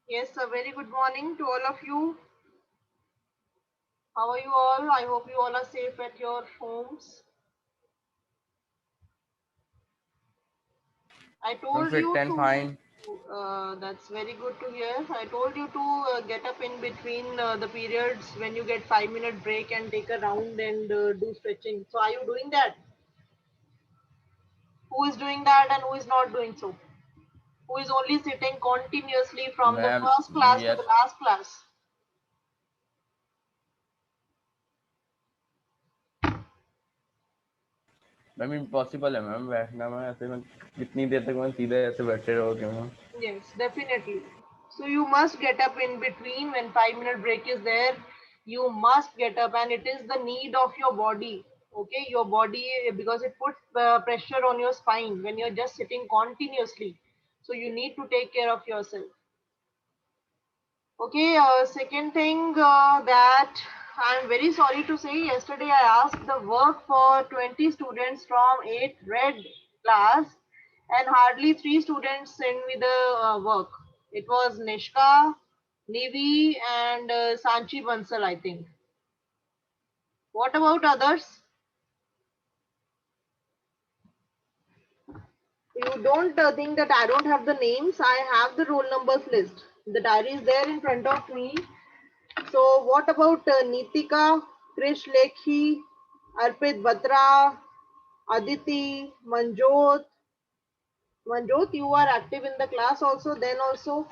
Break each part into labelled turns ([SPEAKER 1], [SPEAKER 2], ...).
[SPEAKER 1] Yes, a very good morning to all of you. How are you all? I hope you all are safe at your homes. I
[SPEAKER 2] I'm
[SPEAKER 1] told
[SPEAKER 2] fit
[SPEAKER 1] you
[SPEAKER 2] and
[SPEAKER 1] to,
[SPEAKER 2] fine.
[SPEAKER 1] that's very good to hear. I told you to get up in between the periods when you get 5 minute break and take a round and do stretching. So, are you doing that? Who is doing that and who is not doing so? Who is only sitting continuously from the
[SPEAKER 2] Ma'am,
[SPEAKER 1] first class to
[SPEAKER 2] yes.
[SPEAKER 1] the last class?
[SPEAKER 2] Ma'am impossible है ma'am बैठना मैं ऐसे मैं कितनी देर तक मैं सीधे ऐसे बैठे रहोगे ma'am
[SPEAKER 1] Yes, definitely. So you must get up in between when 5 minute break is there. You must get up, and it is the need of your body. Okay, your body because it puts pressure on your spine when you're just sitting continuously. So you need to take care of yourself. Okay, second thing that I'm very sorry to say, yesterday I asked the work for 20 students from 8th red class and hardly 3 students sent me the work. It was Nishka, Nivi and Sanchi Bansal, I think. What about others? You don't think that I don't have the names. I have the roll numbers list. The diary is there in front of me. So what about Nitika, Krish Lekhi, Arpit Batra, Aditi, Manjot? Manjot, you are active in the class also, then also.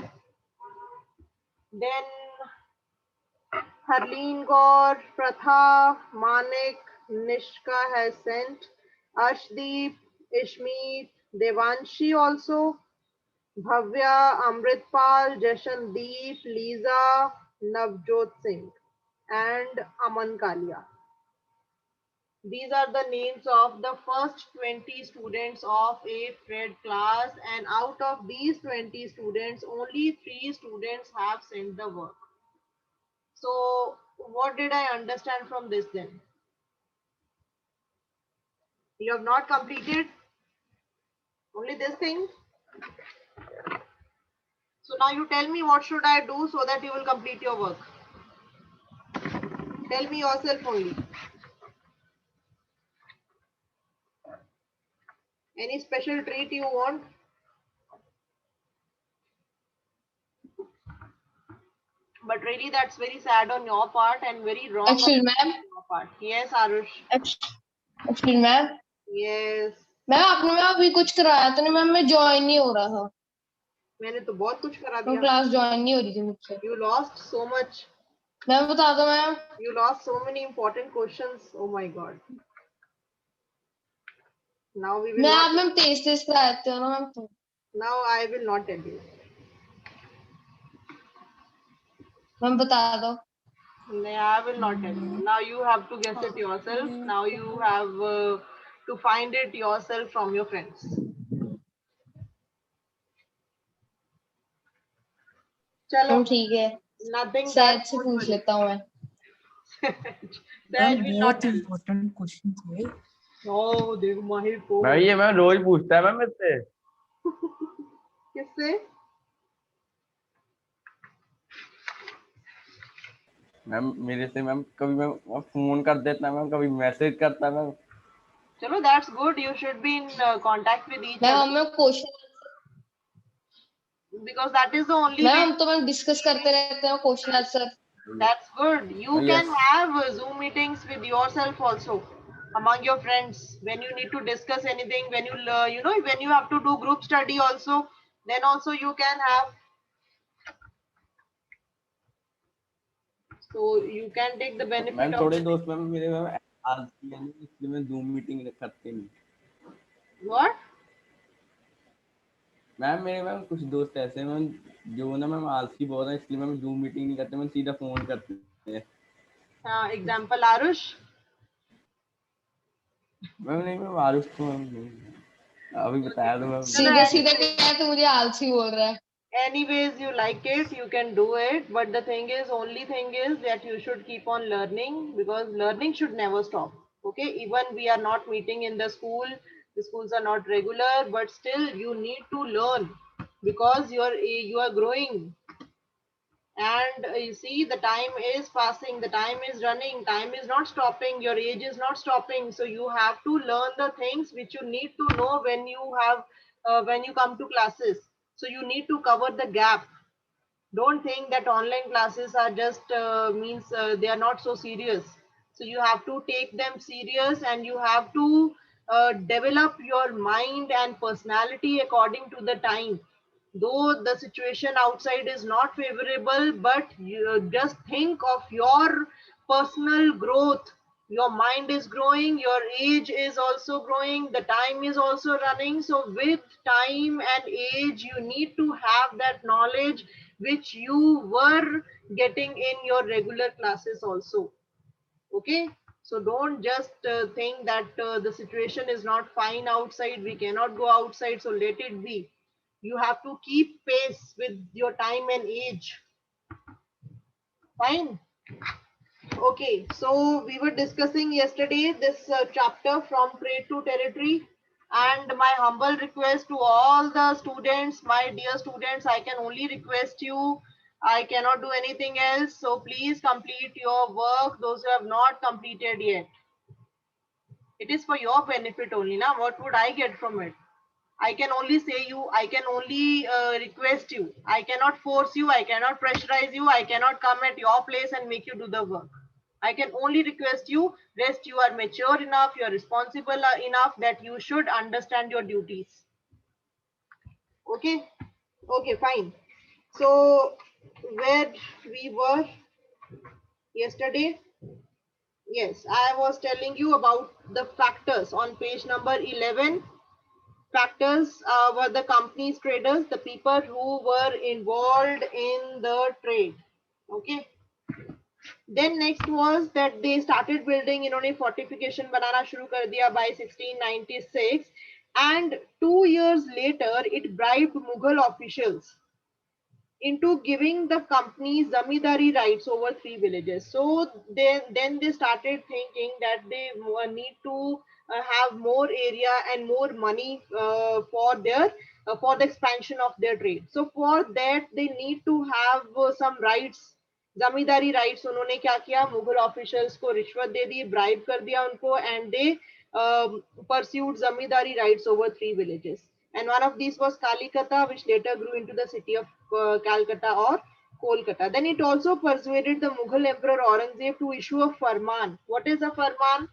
[SPEAKER 1] Then Harleen Gaur, Pratha, Manik, Nishka has sent, Ashdeep, Ishmeet, Devanshi also, Bhavya, Amritpal, Jashandeep, Lisa, Navjot Singh, and Aman Kalia. These are the names of the first 20 students of 8th grade class, and out of these 20 students, only 3 students have sent the work. So, what did I understand from this then? You have not completed only this thing. So, now you tell me what should I do so that you will complete your work. Tell me yourself only. Any special treat you want? But really, that's very sad on your part and very wrong on
[SPEAKER 3] Actually, ma'am,
[SPEAKER 1] your part. Yes, Arush.
[SPEAKER 3] actually, ma'am,
[SPEAKER 1] Yes.
[SPEAKER 3] Ma'am आपने ma'am अभी कुछ कराया तो नहीं ma'am मैं join नहीं हो रहा था
[SPEAKER 1] मैंने तो बहुत कुछ करा
[SPEAKER 3] मैं
[SPEAKER 1] दिया.
[SPEAKER 3] क्लास ज्वाइन नहीं हो रही थी मुझसे
[SPEAKER 1] You lost so much.
[SPEAKER 3] Ma'am बता दो ma'am
[SPEAKER 1] You lost so many important questions. Oh my God. Now we will
[SPEAKER 3] मैं
[SPEAKER 1] not.
[SPEAKER 3] आप मैम तेज तेज कराते हो ना मैम तो
[SPEAKER 1] Now I will not tell you.
[SPEAKER 3] Ma'am बता दो
[SPEAKER 1] No, I will not tell you. Now you have to guess it yourself. Now you have to find it yourself from your friends. Chalo.
[SPEAKER 3] Ma'am ठीक है
[SPEAKER 1] Nothing that
[SPEAKER 3] शायद से
[SPEAKER 1] don't
[SPEAKER 3] पूछ
[SPEAKER 1] worry.
[SPEAKER 3] लेता हूँ मैं
[SPEAKER 1] That
[SPEAKER 4] मैम
[SPEAKER 1] will not
[SPEAKER 4] बहुत
[SPEAKER 1] tell.
[SPEAKER 4] Important question थे
[SPEAKER 1] Oh, देखो माहिर को.
[SPEAKER 2] मैं ये मैम रोज पूछता है मैम मुझसे
[SPEAKER 1] किससे?
[SPEAKER 2] मैम मेरे से मैम कभी मैं फोन कर देता है मैम कभी मैसेज करता है ma'am
[SPEAKER 1] Chalo, that's good. You should be in contact with each
[SPEAKER 3] ma'am
[SPEAKER 1] other
[SPEAKER 3] हम मैं question
[SPEAKER 1] because that is the only
[SPEAKER 3] ma'am
[SPEAKER 1] way.
[SPEAKER 3] हम तो मैम डिस्कस करते रहते हैं question answer
[SPEAKER 1] That's good. You can
[SPEAKER 2] yes
[SPEAKER 1] have Zoom meetings with yourself also among your friends when you need to discuss anything. When when you have to do group study also, then also you can have. So you can take the benefit
[SPEAKER 2] ma'am
[SPEAKER 1] of
[SPEAKER 2] थोड़े
[SPEAKER 1] it.
[SPEAKER 2] दोस्त ma'am मेरे ma'am आलसी हैं इसलिए मैं zoom meeting करते नहीं
[SPEAKER 1] What?
[SPEAKER 2] Ma'am मेरे मैम कुछ दोस्त ऐसे हैं मैम जो ना मैम आलसी बहुत है इसलिए मैम जूम मीटिंग नहीं करते मैम सीधा फोन करते हैं
[SPEAKER 1] Example, Arush.
[SPEAKER 2] मैम नहीं मैम आरुष को अभी बताया तो मैम
[SPEAKER 1] Chalo,
[SPEAKER 3] सीधे सीधे
[SPEAKER 1] anyways,
[SPEAKER 3] क्या है तो मुझे आलसी बोल रहा है
[SPEAKER 1] anyways, you like it, you can do it. But the thing is, only thing is that you should keep on learning because learning should never stop. Okay, even we are not meeting in the schools are not regular, but still you need to learn because you are growing. And you see, the time is passing, the time is running, time is not stopping, your age is not stopping. So you have to learn the things which you need to know when you have when you come to classes. So you need to cover the gap. Don't think that online classes are just means they are not so serious. So you have to take them serious, and you have to develop your mind and personality according to the time. Though the situation outside is not favorable, but you just think of your personal growth. Your mind is growing, your age is also growing, the time is also running. So with time and age, you need to have that knowledge which you were getting in your regular classes also. Okay, so don't just think that the situation is not fine outside, we cannot go outside, so let it be. You have to keep pace with your time and age. Fine. Okay, so we were discussing yesterday this chapter from trade to territory, and my humble request to all the students, my dear students, I can only request you, I cannot do anything else, so please complete your work, those who have not completed yet. It is for your benefit only. Now what would I get from it? I can only say you, I can only request you, I cannot force you, I cannot pressurize you, I cannot come at your place and make you do the work. I can only request you, rest you are mature enough, you are responsible enough that you should understand your duties. Okay, okay, fine. So where we were yesterday, yes, I was telling you about the factors on page number 11. Factors were the company's traders, the people who were involved in the trade. Okay. Then next was that they started building, इन्होंने fortification बनाना शुरू कर दिया by 1696, and 2 years later it bribed Mughal officials into giving the company zamindari rights over 3 villages. So then they started thinking that they need to have more area and more money for the expansion of their trade. So for that they need to have some rights, zamindari rights. उन्होंने क्या किया, Mughal officials को रिश्वत दे दी, bribe कर दिया उनको, and they pursued zamindari rights over 3 villages. And one of these was Kalikata, which later grew into the city of Calcutta or Kolkata. Then it also persuaded the Mughal Emperor Aurangzeb to issue a farman. What is a farman?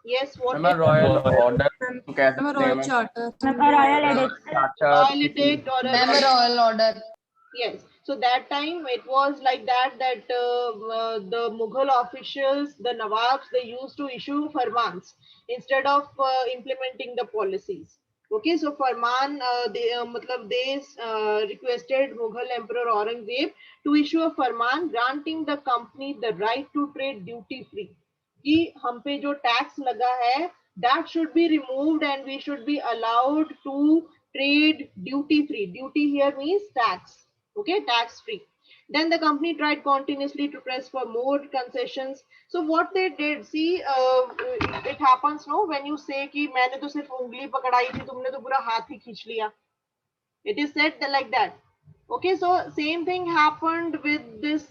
[SPEAKER 1] Yes, what is
[SPEAKER 2] royal order तो कह सकते हैं
[SPEAKER 4] royal charter.
[SPEAKER 5] royal edict.
[SPEAKER 1] royal edict or a
[SPEAKER 3] ma'am royal order.
[SPEAKER 1] Yes, so that time it was like that the Mughal officials, the Nawabs, they used to issue farmans instead of implementing the policies. Okay, so farman they requested Mughal Emperor Aurangzeb to issue a farman granting the company the right to trade duty free. कि हम पे जो tax लगा है, that should be removed and we should be allowed to trade duty free. Duty here means tax. Okay, tax free. Then the company tried continuously to press for more concessions. So what they did, see, it happens no when you say कि मैंने तो सिर्फ उंगली पकड़ाई थी, तुमने तो पूरा हाथ ही खींच लिया. It is said like that. Okay, so same thing happened with this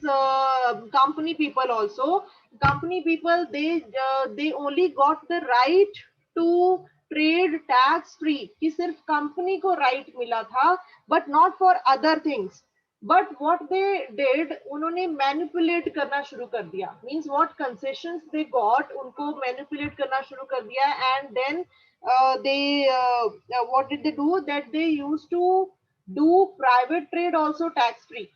[SPEAKER 1] company people also. Company people, they only got the right to trade tax free. कि सिर्फ company को right मिला था, but not for other things. But what they did, उन्होंने manipulate करना शुरू कर दिया. Means what concessions they got, उनको manipulate करना शुरू कर दिया, and then what did they do? That they used to do private trade also tax free.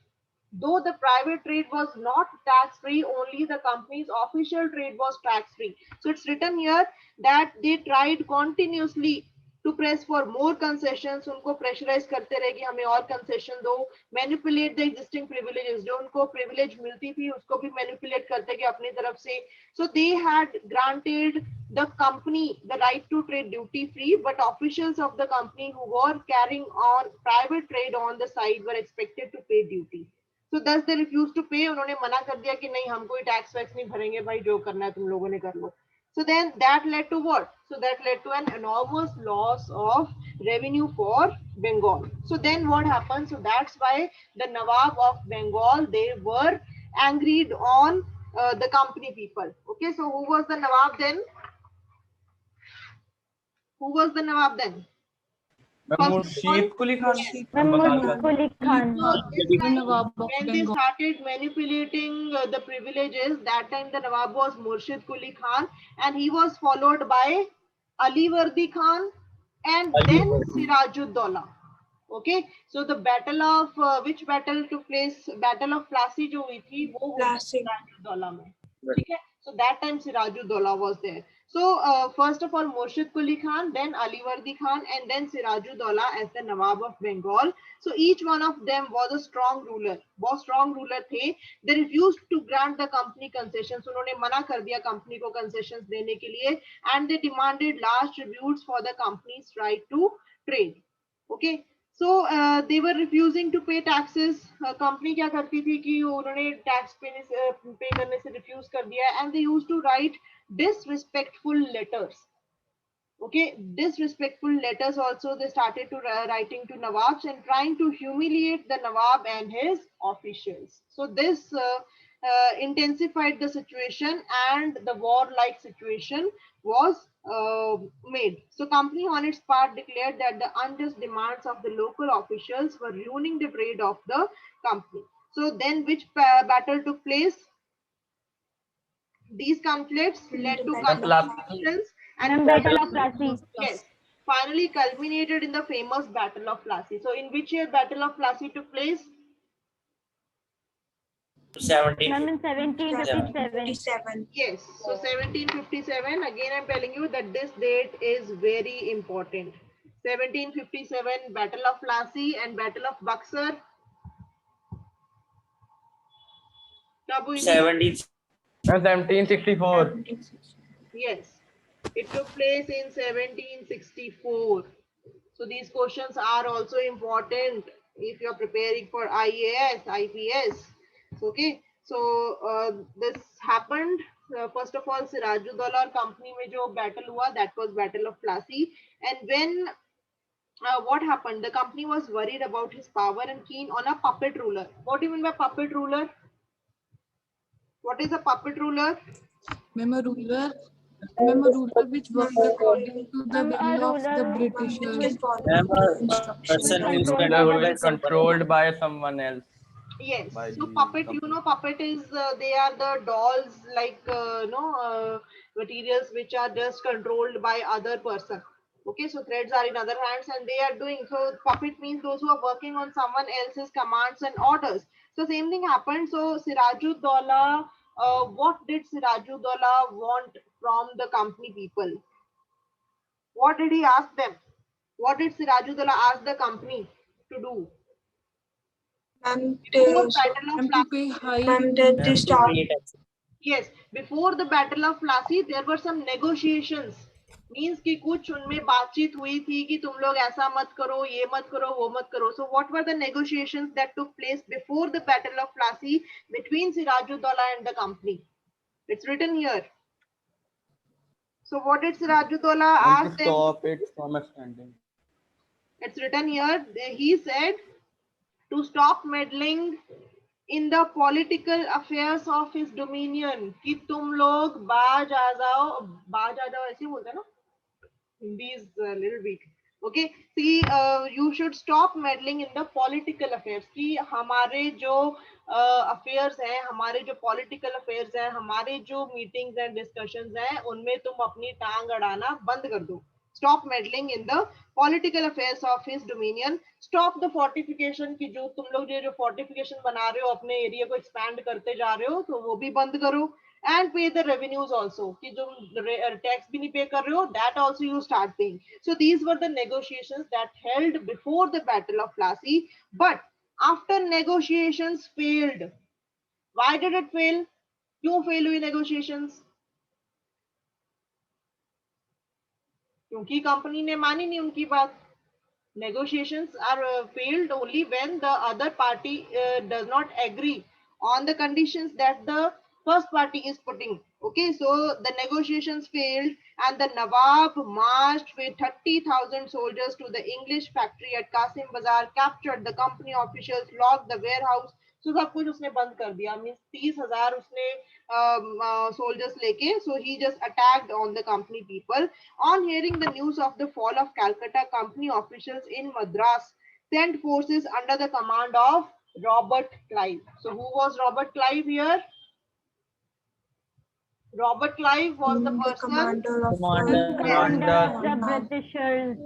[SPEAKER 1] Though the private trade was not tax free, only the company's official trade was tax free. So it's written here that they tried continuously to press for more concessions. उनको pressurize करते रहे कि हमें और concession दो, manipulate the existing privileges. जो उनको privilege मिलती थी उसको भी manipulate करते कि अपनी तरफ से. So they had granted the company the right to trade duty free, but officials of the company who were carrying on private trade on the side were expected to pay duty. So thus they refused to pay. उन्होंने मना कर दिया कि नहीं हम कोई tax wax नहीं भरेंगे भाई, जो करना है तुम लोगों ने कर लो. So then that led to what? So that led to an enormous loss of revenue for Bengal. So then what happened? So that's why the Nawab of Bengal, they were angry on the company people. Okay, so who was the Nawab then? Who was the Nawab then?
[SPEAKER 2] Murshid Quli Khan.
[SPEAKER 1] Yes.
[SPEAKER 4] Muhammad Quli Khan.
[SPEAKER 1] So this
[SPEAKER 5] The
[SPEAKER 1] time,
[SPEAKER 5] Nawab of
[SPEAKER 1] when they
[SPEAKER 5] Bengal.
[SPEAKER 1] started manipulating the privileges, that time the Nawab was Murshid Quli Khan, and he was followed by Ali Vardi Khan and then Sirajuddaula. Okay, so the battle of which battle took place? Battle of Plassey जो हुई थी वो हुई सिराजुद्दौला में. ठीक है? So that time Sirajuddaula was there. So first of all Murshid Quli Khan, then Ali Vardi Khan, and then Sirajuddaula as the Nawab of Bengal. So each one of them was a strong ruler. बहुत strong ruler थे. They refused to grant the company concessions. उन्होंने मना कर दिया company को concessions देने के लिए, and they demanded large tributes for the company's right to trade. Okay. So they were refusing to pay taxes. Company क्या करती थी कि उन्होंने tax pay करने से refuse कर दिया, and they used to write disrespectful letters. Okay, disrespectful letters also they started to writing to Nawabs and trying to humiliate the Nawab and his officials. So this intensified the situation, and the war-like situation was made. So company on its part declared that the unjust demands of the local officials were ruining the trade of the company. So then which battle took place? These conflicts led to confrontations and
[SPEAKER 4] Battle of Plassey.
[SPEAKER 1] yes, finally culminated in the famous Battle of Plassey. So in which year Battle of Plassey took place?
[SPEAKER 4] Ma'am, in 1757.
[SPEAKER 1] Yes, so 1757. Again, I'm telling you that this date is very important. 1757, Battle of Plassey and Battle of Buxar. कब हुई थी?
[SPEAKER 2] 1764.
[SPEAKER 1] Yes, it took place in 1764. So these questions are also important if you're preparing for IAS, IPS. Okay, so this happened. First of all, Sirajuddaula company में जो battle हुआ, that was Battle of Plassey. And when what happened? The company was worried about his power and keen on a puppet ruler. What do you mean by puppet ruler? What is a puppet ruler?
[SPEAKER 5] Ma'am, a ruler which worked according to the will of the Britishers.
[SPEAKER 2] Person who is controlled by someone else.
[SPEAKER 1] Yes.
[SPEAKER 2] By
[SPEAKER 1] So
[SPEAKER 2] the
[SPEAKER 1] puppet,
[SPEAKER 2] company.
[SPEAKER 1] you know, puppet is they are the dolls like materials which are just controlled by other person. Okay, so threads are in other hands and they are doing. So puppet means those who are working on someone else's commands and orders. So same thing happened. So Sirajuddaula, what did Sirajuddaula want from the company people? What did he ask them? What did Sirajuddaula ask the company to do? Before Battle of
[SPEAKER 5] To pay
[SPEAKER 1] Plassey,
[SPEAKER 5] high
[SPEAKER 1] yes, before the Battle of Plassey, there were some negotiations. Means कि कुछ उनमें बातचीत हुई थी कि तुम लोग ऐसा मत करो, ये मत करो, वो मत करो. So what were the negotiations that took place before the Battle of Plassey between Sirajuddaula and the company? It's written here. So what did Sirajuddaula
[SPEAKER 2] And
[SPEAKER 1] ask
[SPEAKER 2] to
[SPEAKER 1] them?
[SPEAKER 2] stop it from expanding.
[SPEAKER 1] It's written here. He said to stop meddling in the political affairs of his dominion. कि तुम लोग बाज आ जाओ ऐसे ही बोलते हैं ना? Hindi is a little weak. Okay, see, you should stop meddling in the political affairs. कि हमारे जो affairs हैं, हमारे जो political affairs हैं, हमारे जो meetings and discussions हैं, उनमें तुम अपनी टांग अड़ाना बंद कर दो. Stop meddling in the political affairs of his dominion. Stop the fortification कि जो तुम लोग जो fortification बना रहे हो अपने area को expand करते जा रहे हो तो वो भी बंद करो. And pay the revenues also कि जो tax भी नहीं pay कर रहे हो, that also you start paying. So these were the negotiations that held before the Battle of Plassey. But after negotiations failed, why did it fail? क्यों fail हुई negotiations? क्योंकि कंपनी ने मानी नहीं उनकी बात. Negotiations are failed only when the other party does not agree on the conditions that the first party is putting. Okay, so the negotiations failed and the Nawab marched with 30,000 soldiers to the English factory at Qasim Bazaar, captured the company officials, locked the warehouse. So सब कुछ उसने बंद कर दिया. Means 30,000 उसने soldiers लेके. So he just attacked on the company people. On hearing the news of the fall of Calcutta, company officials in Madras sent forces under the command of Robert Clive. So who was Robert Clive here? Robert Clive was the person.
[SPEAKER 4] Commander of
[SPEAKER 2] Commander.
[SPEAKER 4] the Britishers.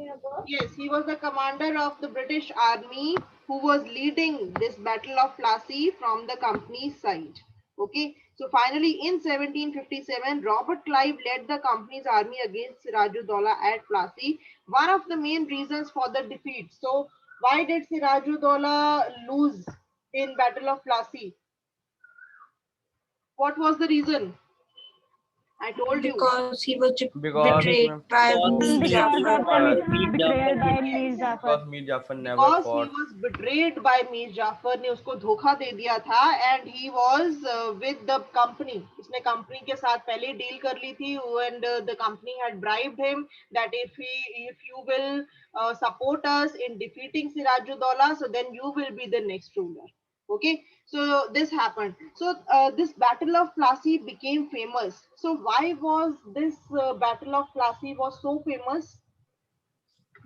[SPEAKER 1] Yes, he was the commander of the British Army who was leading this Battle of Plassey from the company's side. Okay, so finally in 1757, Robert Clive led the company's army against Sirajuddaula at Plassey. One of the main reasons for the defeat. So why did Sirajuddaula lose in Battle of Plassey? What was the reason? I told you.
[SPEAKER 4] Because he was
[SPEAKER 2] Because
[SPEAKER 4] betrayed by Mir
[SPEAKER 2] Because
[SPEAKER 4] Jafar.
[SPEAKER 3] betrayed by Mir Jafar.
[SPEAKER 2] because Mir Jafar never
[SPEAKER 1] Because he
[SPEAKER 2] fought.
[SPEAKER 1] was betrayed by Mir Jafar ने उसको धोखा दे दिया था and he was with the company. उसने company के साथ पहले deal कर ली थी and the company had bribed him that if you will support us in defeating Sirajuddaula, so then you will be the next ruler. Okay, so this happened. So this Battle of Plassey became famous. So why was this Battle of Plassey was so famous?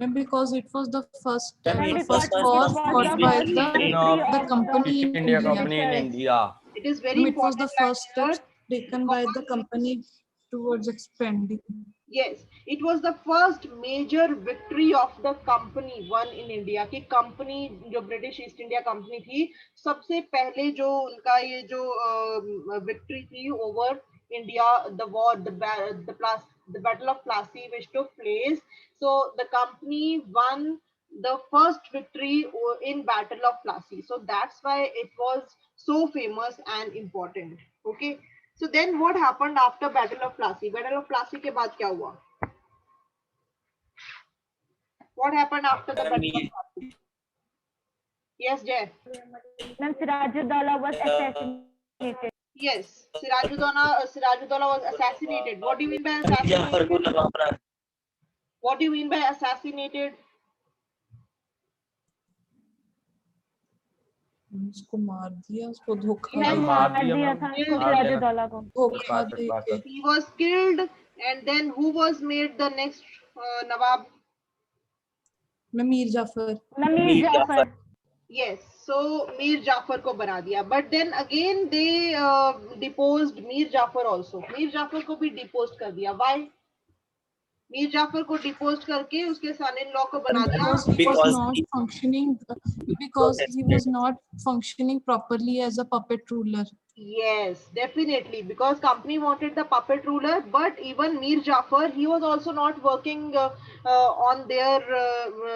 [SPEAKER 5] And because it was the first
[SPEAKER 3] Because
[SPEAKER 5] war
[SPEAKER 3] it was
[SPEAKER 5] fought
[SPEAKER 3] the
[SPEAKER 5] by
[SPEAKER 3] first
[SPEAKER 5] the
[SPEAKER 3] victory
[SPEAKER 5] the
[SPEAKER 3] of
[SPEAKER 5] company
[SPEAKER 2] East
[SPEAKER 5] in
[SPEAKER 2] India
[SPEAKER 5] India.
[SPEAKER 2] Company in India.
[SPEAKER 1] It is very
[SPEAKER 5] It was
[SPEAKER 1] important
[SPEAKER 5] the
[SPEAKER 1] that
[SPEAKER 5] first
[SPEAKER 1] here,
[SPEAKER 5] steps taken by the company towards expanding.
[SPEAKER 1] yes, it was the first major victory of the company won in India. कि company जो British East India Company थी, सबसे पहले जो उनका ये जो victory थी over India, the war, the Battle of Plassey which took place. So the company won the first victory in Battle of Plassey. So that's why it was so famous and important. Okay. So then what happened after Battle of Plassey? Battle of Plassey के बाद क्या हुआ? What happened after the Battle of Plassey? Yes, Jay.
[SPEAKER 4] Ma'am, Sirajuddaula was assassinated.
[SPEAKER 1] Yes, Sirajuddaula was assassinated. What do you mean by assassinated? What do you mean by assassinated?
[SPEAKER 5] उसको मार दिया, उसको धोखा
[SPEAKER 1] Yes,
[SPEAKER 5] दिया,
[SPEAKER 2] मार
[SPEAKER 4] मार
[SPEAKER 2] दिया
[SPEAKER 4] दिया
[SPEAKER 2] मैम।
[SPEAKER 4] था
[SPEAKER 1] Killed
[SPEAKER 2] मार दिया।
[SPEAKER 4] सिराजुद्दौला को।
[SPEAKER 5] धोखा
[SPEAKER 2] Pass it,
[SPEAKER 5] दे
[SPEAKER 2] pass
[SPEAKER 5] के
[SPEAKER 2] it.
[SPEAKER 1] he was killed, and then who was made the next Nawab?
[SPEAKER 5] Mir Jafar.
[SPEAKER 4] Mir Jafar.
[SPEAKER 1] Yes, so Mir Jafar को बना दिया. But then again they deposed Mir Jafar also. Mir Jafar को भी deposed कर दिया. Why? Mir Jafar को deposed करके उसके सन इन लॉ को बना दिया.
[SPEAKER 5] Because he was not functioning properly as a puppet ruler.
[SPEAKER 1] Yes, definitely, because company wanted the puppet ruler, but even Mir Jafar, he was also not working on their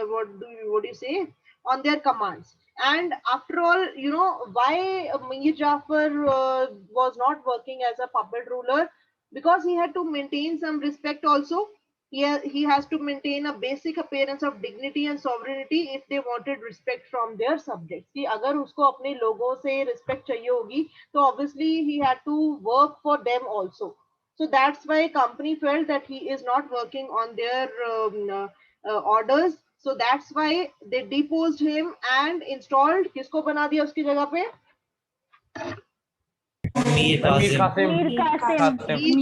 [SPEAKER 1] what do you say, on their commands. And after all, you know why Mir Jafar was not working as a puppet ruler, because he had to maintain some respect also. He has to maintain a basic appearance of dignity and sovereignty if they wanted respect from their subjects. कि अगर उसको अपने लोगों से respect चाहिए होगी, तो obviously he had to work for them also. So that's why company felt that he is not working on their orders. So that's why they deposed him and installed. किसको बना दिया उसकी जगह पे?
[SPEAKER 2] Mir Qasim.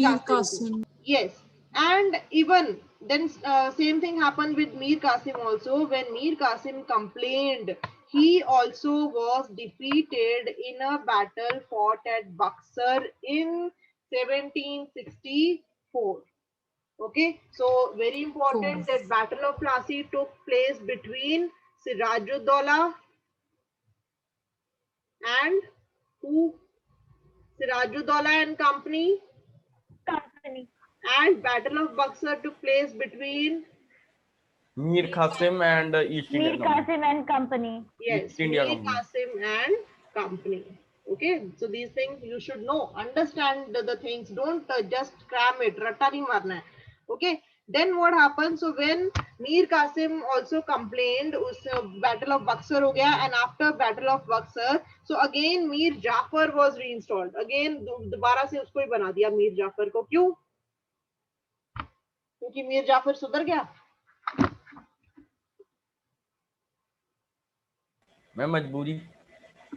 [SPEAKER 5] Mir Qasim.
[SPEAKER 1] Yes, and even then same thing happened with Mir Qasim also. When Mir Qasim complained, he also was defeated in a battle fought at Buxar in 1764. Okay, so very important that Battle of Plassey took place between Sirajuddaula and who? Sirajuddaula and company. And Battle of Buxar took place between
[SPEAKER 2] Mir Qasim and East India
[SPEAKER 4] Mir
[SPEAKER 2] Company.
[SPEAKER 4] Qasim and company.
[SPEAKER 1] yes,
[SPEAKER 2] East India
[SPEAKER 1] Mir
[SPEAKER 2] Company.
[SPEAKER 1] Qasim and company. Okay, so these things you should know, understand the things. Don't just cram it. Ratta nahi marna hai. Okay, Then what happened? So when Mir Qasim also complained, उस battle of Buxar हो गया, and after battle of Buxar, so again Mir Jafar was reinstalled. Again दोबारा से उसको ही बना दिया Mir Jafar को. क्यों? क्योंकि Mir Jafar सुधर गया.
[SPEAKER 2] मैम मजबूरी,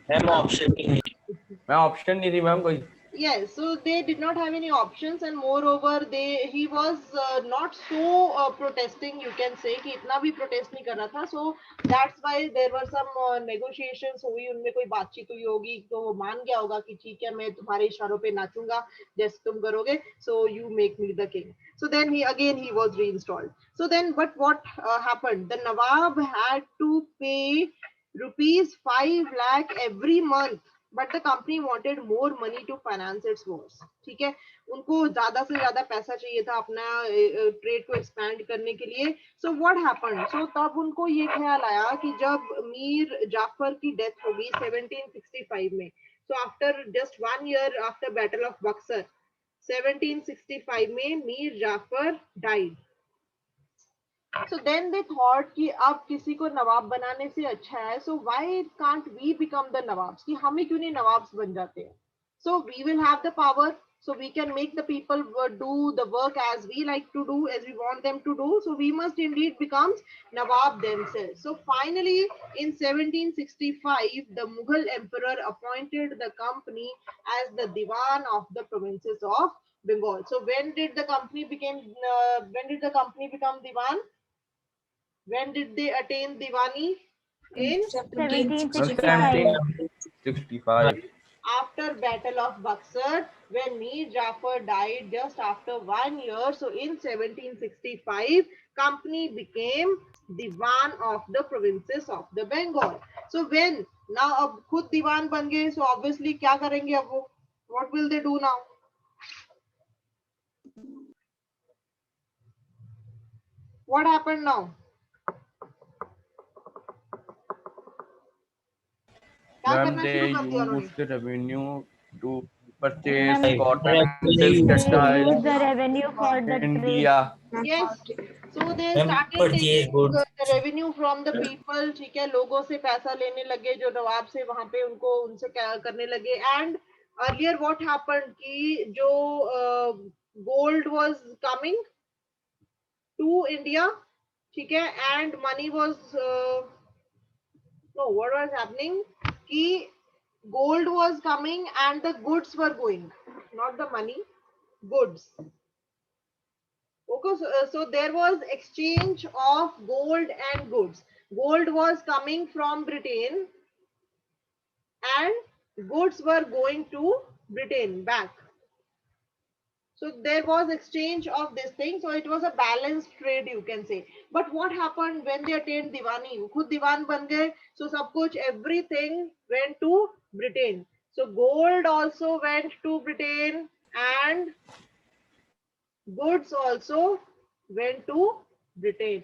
[SPEAKER 6] मैम ऑप्शन नहीं है।
[SPEAKER 2] मैं ऑप्शन नहीं थी मैम कोई.
[SPEAKER 1] Yes, so they did not have any options, and moreover he was not so protesting, you can say कि इतना भी protest नहीं कर रहा था. So that's why there were some negotiations हुई, उनमें कोई बातचीत हुई होगी, तो वो मान गया होगा कि ठीक है मैं तुम्हारे इशारों पे नाचूंगा जैसे तुम करोगे, so you make me the king. So then he was reinstalled. So then but what happened? The Nawab had to pay ₹5 lakh every month, but the company wanted more money to finance its wars. ठीक है, उनको ज्यादा से ज्यादा पैसा चाहिए था अपना ट्रेड को एक्सपैंड करने के लिए. So what happened? So तब उनको ये ख्याल आया कि जब मीर जाफर की डेथ होगी 1765 में, so after just 1 year after battle of Buxar, 1765 में Mir Jafar died. So then they thought कि अब किसी को नवाब बनाने से अच्छा है, so why can't we become the nawabs? कि हम ही क्यों नहीं नवाब्स बन जाते हैं? So we will have the power, so we can make the people do the work as we like to do, as we want them to do. So we must indeed become nawab themselves. So finally, in 1765, the Mughal emperor appointed the company as the diwan of the provinces of Bengal. So when did the company become diwan? When did they attain Diwani? In
[SPEAKER 4] 1765.
[SPEAKER 2] 1765.
[SPEAKER 1] After Battle of Buxar, when Mir Jafar died just after 1 year. So in 1765, company became Diwan of the provinces of the Bengal. So when now अब खुद दीवान बन गए, so obviously क्या करेंगे अब वो? What will they do now? What happened now?
[SPEAKER 2] Ma'am, they use the revenue to purchase
[SPEAKER 4] Ma'am,
[SPEAKER 2] cotton,
[SPEAKER 6] they
[SPEAKER 2] silk,
[SPEAKER 6] use
[SPEAKER 4] use the
[SPEAKER 2] textiles,
[SPEAKER 4] revenue for the trade.
[SPEAKER 2] India.
[SPEAKER 1] Yes. So they
[SPEAKER 6] ma'am
[SPEAKER 1] started
[SPEAKER 6] purchase
[SPEAKER 1] taking
[SPEAKER 6] good
[SPEAKER 1] the revenue from the people. ठीक है, लोगों से पैसा लेने लगे जो नवाब से वहां पे उनको उनसे करने लगे. And earlier what happened कि जो gold was coming to India, ठीक है, and money was no, what was happening कि gold was coming and the goods were going, not the money, goods. Okay, so there was exchange of gold and goods. Gold was coming from Britain and goods were going to Britain back. So there was exchange of this thing. So it was a balanced trade, you can say. But what happened when they attained Diwani? खुद दीवान बन गए. So सब कुछ, everything went to Britain. So gold also went to Britain and goods also went to Britain.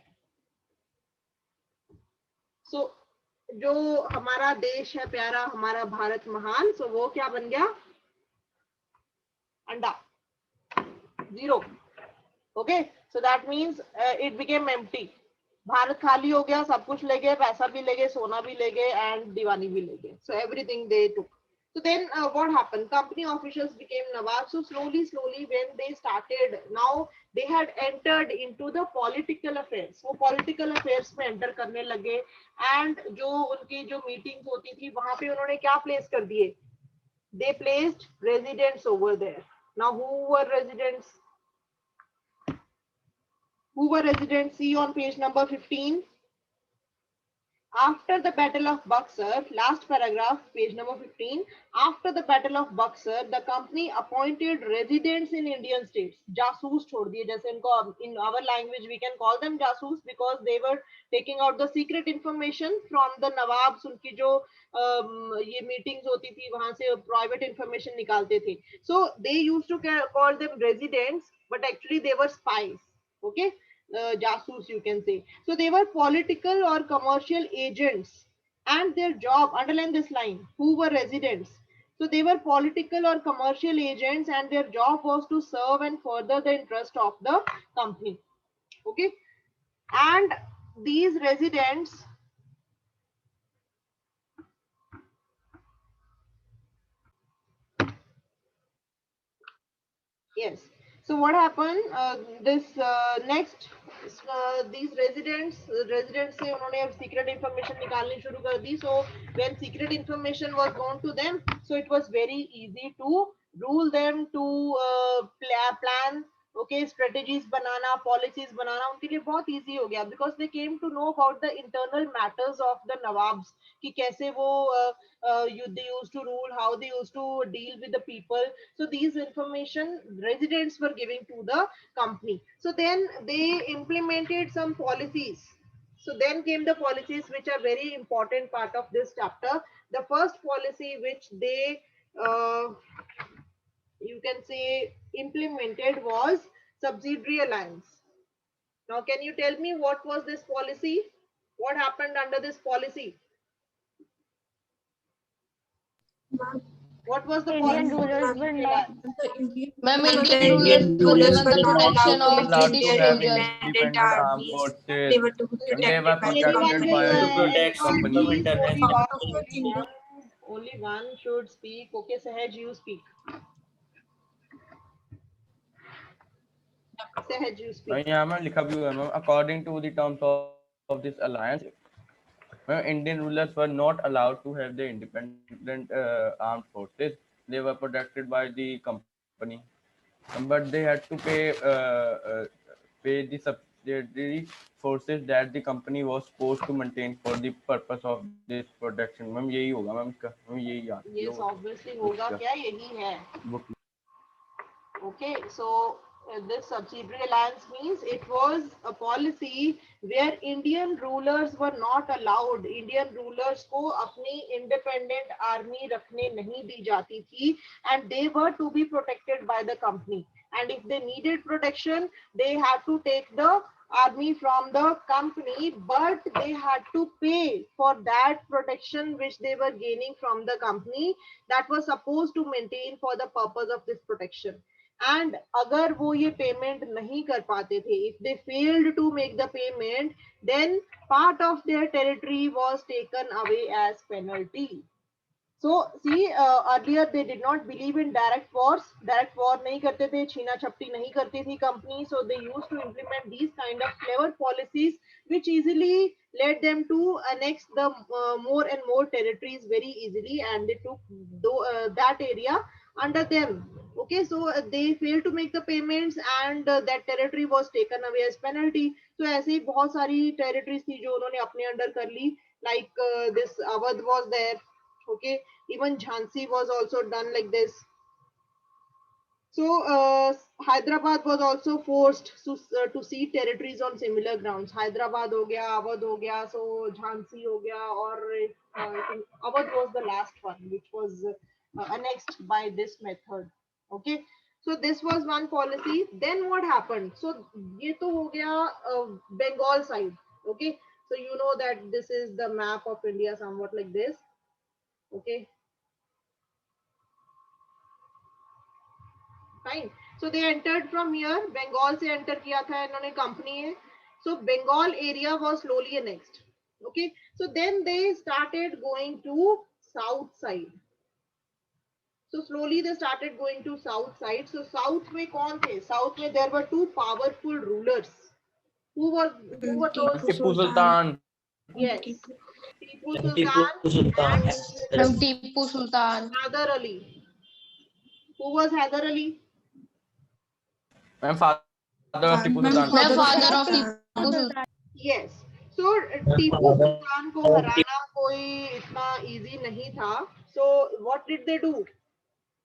[SPEAKER 1] So जो हमारा देश है प्यारा, हमारा भारत महान, so वो क्या बन गया? अंडा. Zero. Okay, so that means it became empty. Bharat खाली हो गया, सब कुछ ले गए, पैसा भी ले गए, सोना भी ले गए, and दीवानी भी ले गए. So everything they took. So then what happened? Company officials became Nawab. So slowly, when they started, now they had entered into the political affairs. वो political affairs में enter करने लगे, and जो उनकी जो meetings होती थी, वहाँ पे उन्होंने क्या place कर दिए? They placed residents over there. Now who were residents? Who were residents? See on page number 15. After the Battle of Buxar, last paragraph, page number 15. After the Battle of Buxar, the company appointed residents in Indian states. जासूस छोड़ दिए, जैसे इनको in our language we can call them जासूस because they were taking out the secret information from the Nawabs. उनकी जो ये meetings होती थी वहां से private information निकालते थे. So they used to call them residents, but actually they were spies. Okay. Jasus, you can say. So they were political or commercial agents, and their job, underline this line, who were residents. So they were political or commercial agents, and their job was to serve and further the interest of the company. Okay, and these residents yes. So what happened? This next these residents से उन्होंने अब secret information निकालनी शुरू कर दी. So when secret information was known to them, so it was very easy to rule them, to plan. Okay, strategies banana, policies बनाना उनके लिए बहुत easy हो गया, because they came to know about the internal matters of the Nawabs, कि कैसे वो they used to rule, how they used to deal with the people. So these information residents were giving to the company. So then they implemented some policies. So then came the policies which are very important part of this chapter. The first policy which they uh, you can say implemented was subsidiary alliance. Now can you tell me what was this policy? What happened under this policy? What was the
[SPEAKER 4] Indian
[SPEAKER 1] policy of
[SPEAKER 4] rulers were
[SPEAKER 1] subsidiary
[SPEAKER 4] not.
[SPEAKER 1] alliance?
[SPEAKER 5] The Indian
[SPEAKER 3] Ma'am,
[SPEAKER 5] rulers
[SPEAKER 3] Indian rulers
[SPEAKER 6] Indian
[SPEAKER 3] were
[SPEAKER 6] rulers
[SPEAKER 3] given
[SPEAKER 6] were
[SPEAKER 3] the
[SPEAKER 6] not
[SPEAKER 3] protection
[SPEAKER 6] allowed
[SPEAKER 3] of
[SPEAKER 6] to have
[SPEAKER 3] British
[SPEAKER 6] the
[SPEAKER 2] Allowed to
[SPEAKER 3] soldiers.
[SPEAKER 2] have independent armed forces.
[SPEAKER 7] They were to be
[SPEAKER 2] And they were
[SPEAKER 7] protected by the
[SPEAKER 2] protected
[SPEAKER 1] Anyone
[SPEAKER 2] by
[SPEAKER 1] will
[SPEAKER 6] to
[SPEAKER 2] the
[SPEAKER 6] protect
[SPEAKER 2] company.
[SPEAKER 6] from
[SPEAKER 1] please,
[SPEAKER 6] internal
[SPEAKER 1] only one,
[SPEAKER 5] part of the kingdom.
[SPEAKER 1] only one should speak. Okay, Sahaj, you speak. Sahaj, you speak.
[SPEAKER 2] यहाँ में लिखा भी हुआ है ma'am, according to the terms of this alliance, Indian rulers were not allowed to have the independent armed forces. They were protected by the company, but they had to pay the subsidiary forces that the company was supposed to maintain for the purpose of this protection. Ma'am यही होगा ma'am, इसका ma'am यही याद
[SPEAKER 1] Yes, obviously होगा क्या, यही है. Okay, so this subsidiary alliance means it was a policy where Indian rulers were not allowed. Indian rulers को अपनी independent army रखने नहीं दी जाती थी, and they were to be protected by the company. And if they needed protection, they had to take the army from the company, but they had to pay for that protection which they were gaining from the company that was supposed to maintain for the purpose of this protection. And अगर वो ये payment नहीं कर पाते थे, if they failed to make the payment, then part of their territory was taken away as penalty. So see, earlier they did not believe in direct wars. Direct war नहीं करते थे, छीना झपटी नहीं करती थी company. So they used to implement these kind of clever policies, which easily led them to annex the more and more territories very easily, and they took that area under them. Okay, so they failed to make the payments, and that territory was taken away as penalty. So ऐसे ही बहुत सारी territories थी जो उन्होंने अपने under कर ली, like this Awadh was there. Okay, even Jhansi was also done like this. So Hyderabad was also forced to cede territories on similar grounds. Hyderabad हो गया, Awadh हो गया, so Jhansi हो गया, और I think Awadh was the last one which was annexed by this method. Okay, so this was one policy. Then what happened? So ये तो हो गया Bengal side. Okay, so you know that this is the map of India somewhat like this. Okay, fine. So they entered from here. Bengal से enter किया था इन्होंने company है. So Bengal area was slowly annexed. Okay, so then they started going to south side. So slowly they started going to south side. So south में कौन थे? South में there were two powerful rulers. Who were those?
[SPEAKER 2] Tipu Sultan.
[SPEAKER 1] Yes, Tipu
[SPEAKER 6] Tipu
[SPEAKER 1] Sultan
[SPEAKER 6] Sultan.
[SPEAKER 1] and
[SPEAKER 3] Tipu Sultan.
[SPEAKER 1] Hyder Ali. Who was Hyder Ali?
[SPEAKER 2] Ma'am father of Tipu
[SPEAKER 5] Ma'am,
[SPEAKER 2] Sultan.
[SPEAKER 3] Ma'am, father of Tipu Sultan.
[SPEAKER 1] Yes. So Tipu Sultan को हराना कोई इतना easy नहीं था. So what did they do?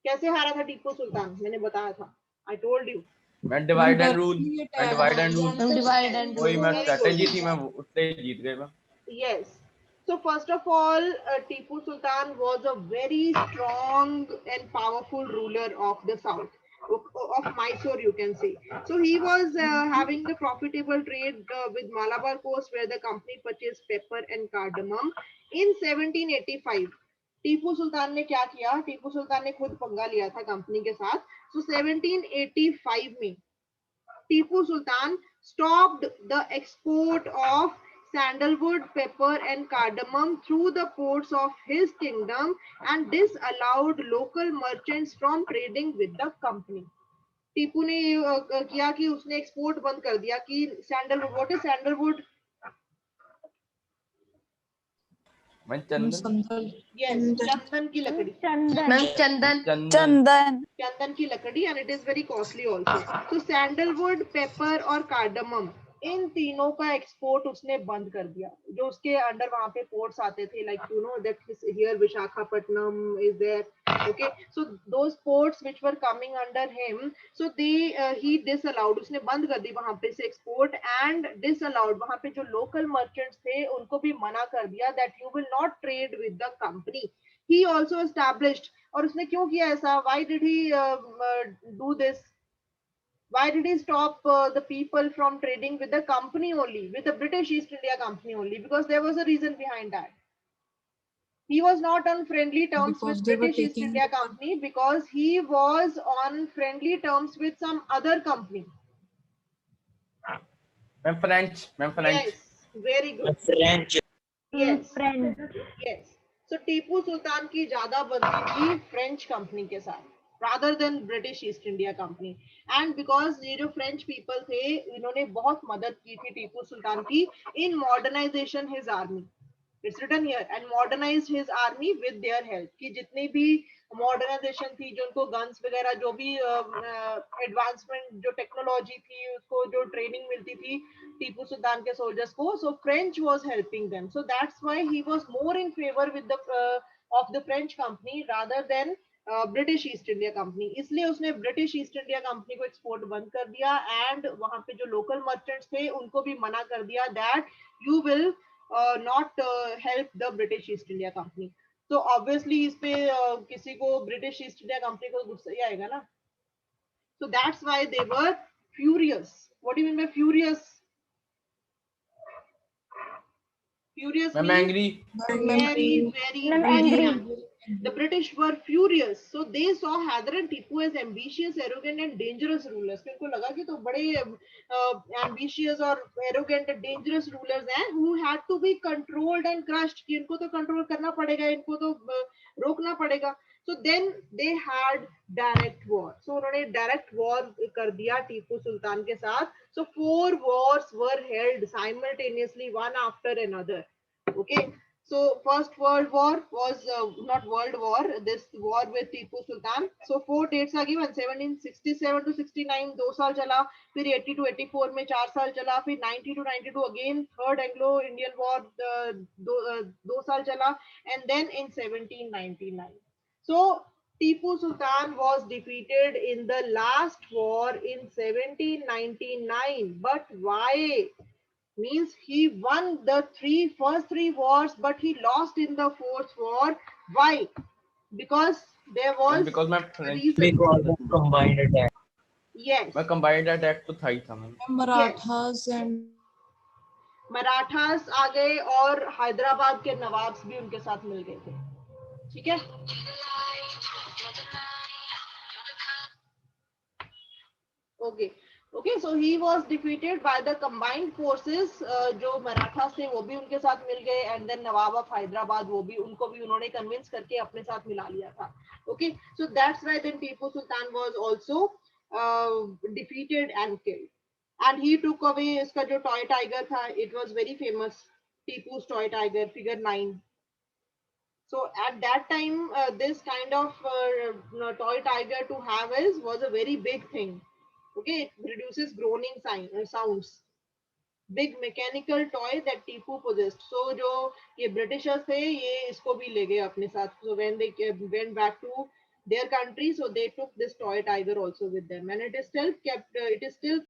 [SPEAKER 1] कैसे हारा था टीपू सुल्तान? मैंने बताया था. I told you.
[SPEAKER 2] मैं divide and rule.
[SPEAKER 5] directly
[SPEAKER 2] मैं
[SPEAKER 5] attack.
[SPEAKER 2] divide and rule.
[SPEAKER 3] Ma'am, divide and
[SPEAKER 2] कोई
[SPEAKER 3] rule.
[SPEAKER 2] मैं
[SPEAKER 1] Very
[SPEAKER 2] strategy
[SPEAKER 1] good.
[SPEAKER 2] थी, मैं उससे जीत गए ma'am.
[SPEAKER 1] Yes. So first of all, Tipu Sultan was a very strong and powerful ruler of the south, of Mysore, you can say. So he was having the profitable trade with Malabar coast, where the company purchased pepper and cardamom. In 1785, Tipu Sultan ने क्या किया? टीपू सुल्तान ने खुद पंगा लिया था company के साथ. So 1785 में Tipu Sultan stopped the export of sandalwood, pepper and cardamom through the ports of his kingdom and disallowed local merchants from trading with the company. Tipu ने किया कि उसने एक्सपोर्ट बंद कर दिया कि sandalwood, what is sandalwood?
[SPEAKER 5] Sandal.
[SPEAKER 1] Yes, चंदन की लकड़ी,
[SPEAKER 4] Chandan.
[SPEAKER 3] मैम चंदन
[SPEAKER 7] Chandan.
[SPEAKER 1] चंदन की लकड़ी, and it is very costly also. तो सैंडलवुड, पेपर और कार्डमम, इन तीनों का एक्सपोर्ट उसने बंद कर दिया. जो उसके अंडर वहां पे पोर्ट्स आते थे, like you know that here Visakhapatnam is there. Okay, so those ports which were coming under him, so they he disallowed, उसने बंद कर दी वहां पे से एक्सपोर्ट, एंड disallowed, वहां पे जो लोकल मर्चेंट्स थे उनको भी मना कर दिया that you will not trade with the company. He also established, और उसने क्यों किया ऐसा? Why did he do this? Why did he stop the people from trading with the company only, with the British East India Company only? Because there was a reason behind that. He was not on friendly terms
[SPEAKER 5] Because
[SPEAKER 1] with
[SPEAKER 5] they were
[SPEAKER 1] British East
[SPEAKER 5] taking
[SPEAKER 1] India Company, because he was on friendly terms with some other company.
[SPEAKER 2] Ma'am, French.
[SPEAKER 1] Yes, very good.
[SPEAKER 6] French.
[SPEAKER 1] Yes,
[SPEAKER 4] Friend.
[SPEAKER 1] yes. So Tipu सुल्तान की ज्यादा बनती थी French company के साथ, rather than British East India Company. And because ये जो French people थे, इन्होंने बहुत मदद की थी टीपू सुल्तान की in modernization his army. It's written here, and modernized his army with their help. कि जितनी भी मॉडर्नाइजेशन थी, जो उनको गन्स वगैरह, जो भी एडवांसमेंट, जो टेक्नोलॉजी थी, उसको जो ट्रेनिंग मिलती थी टीपू सुल्तान के सोल्जर्स को, so French was helping them. So that's why he was more in favor with the of the French company rather than British east India company. इसलिए उसने ब्रिटिश ईस्ट इंडिया कंपनी को export बंद कर दिया, and वहां पे जो local merchants थे उनको भी मना कर दिया that you will not help the British East India Company. So obviously इस पे किसी को ब्रिटिश ईस्ट इंडिया कंपनी को गुस्सा ही आएगा ना. So that's why they were furious. What do you mean by furious? Furious
[SPEAKER 2] I'm
[SPEAKER 1] means
[SPEAKER 2] angry.
[SPEAKER 1] very angry. The British were furious. So they saw Hyder and Tipu as ambitious, arrogant and dangerous rulers. उनको लगा कि तो बड़े ambitious और arrogant and dangerous rulers हैं, who had to be controlled and crushed. कि इनको तो control करना पड़ेगा, इनको तो रोकना पड़ेगा. So then they had direct war. So उन्होंने direct war कर दिया टीपू सुल्तान के साथ. So 4 wars were held simultaneously, one after another. Okay. So first World War was not World War, this war with Tipu Sultan. So 4 dates are given, 1767 to 69 2 साल चला, फिर 80 to 84 में 4 साल चला, फिर 90 to 92 again third Anglo-Indian war 2 साल चला, and then in 1799. So Tipu Sultan was defeated in the last war in 1799. But why? Means he won the first three wars, but he lost in the 4th war. Why? Because there was
[SPEAKER 2] Because my French.
[SPEAKER 1] reason.
[SPEAKER 6] Because of combined attack.
[SPEAKER 1] Yes,
[SPEAKER 2] मैं combined attack तो था ही था ma'am.
[SPEAKER 5] Marathas and
[SPEAKER 1] Marathas आ गए और हैदराबाद के nawabs भी उनके साथ मिल गए थे. ठीक है. Okay. Okay, so he was defeated by the combined forces. जो मराठास थे वो भी उनके साथ मिल गए, and then Nawab of Hyderabad वो भी, उनको भी उन्होंने कन्विंस करके अपने साथ मिला लिया था. Okay, so that's why then Tipu Sultan was also defeated and killed. And he took away इसका जो toy tiger था, it was very famous, Tipu's toy tiger, figure 9. So at that time, this kind of toy tiger to have was a very big thing. Okay, it produces groaning sounds. Big mechanical toy that Tipu possessed. So जो ये Britishers थे, ये इसको भी ले गए अपने साथ. So when they went back to their country, so they took this toy tiger also with them, and it is still kept. It is still